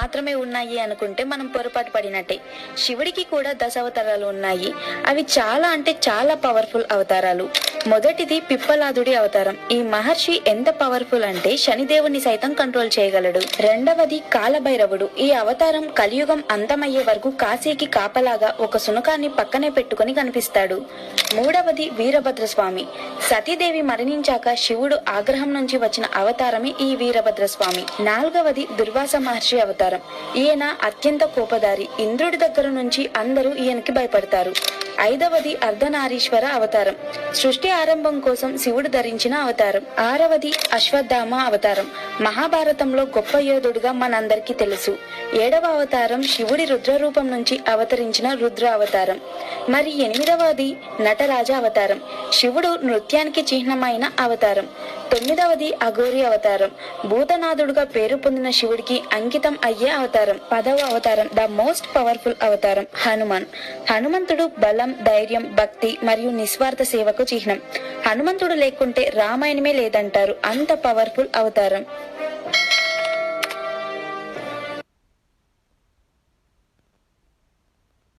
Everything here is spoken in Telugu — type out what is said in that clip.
మాత్రమే ఉన్నాయి అనుకుంటే మనం పొరపాటు పడినట్టే. శివుడికి కూడా దశావతారాలు ఉన్నాయి. అవి చాలా అంటే చాలా పవర్ఫుల్ అవతారాలు. మొదటిది పిప్పలాదుడి అవతారం. ఈ మహర్షి ఎంత పవర్ఫుల్ అంటే శనిదేవుని సైతం కంట్రోల్ చేయగలడు. రెండవది కాలభైరవుడు. ఈ అవతారం కలియుగం అంతమయ్యే వరకు కాశీకి కాపలాగా ఒక శునకాన్ని పక్కనే పెట్టుకుని కనిపిస్తాడు. మూడవది వీరభద్రస్వామి. సతీదేవి మరణించాక శివుడు ఆగ్రహం నుంచి వచ్చిన అవతారమే ఈ వీరభద్రస్వామి. నాలుగవది దుర్వాస మహర్షి అవతారం. ఈయన అత్యంత కోపదారి. ఇంద్రుడి దగ్గర నుంచి అందరూ ఈయనకి భయపడతారు. ఐదవది అర్ధనారీశ్వర అవతారం. సృష్టి ఆరంభం కోసం శివుడు ధరించిన అవతారం. ఆరవది అశ్వత్థామ అవతారం. మహాభారతంలో గొప్ప యోధుడుగా మనందరికీ తెలుసు. ఏడవ అవతారం శివుడి రుద్ర రూపం నుంచి అవతరించిన రుద్ర అవతారం. మరి ఎనిమిదవది నటరాజ అవతారం. శివుడు నృత్యానికి చిహ్నమైన అవతారం. తొమ్మిదవది అఘోరి అవతారం. భూతనాథుడుగా పేరు పొందిన శివుడికి అంకితం అయ్యే అవతారం. 10వ అవతారం ద మోస్ట్ పవర్ఫుల్ అవతారం హనుమాన్. హనుమంతుడు బలం, ధైర్యం, భక్తి మరియు నిస్వార్థ సేవకు చిహ్నం. హనుమంతుడు లేకుంటే రామాయణమే లేదంటారు. అంత పవర్ఫుల్ అవతారం.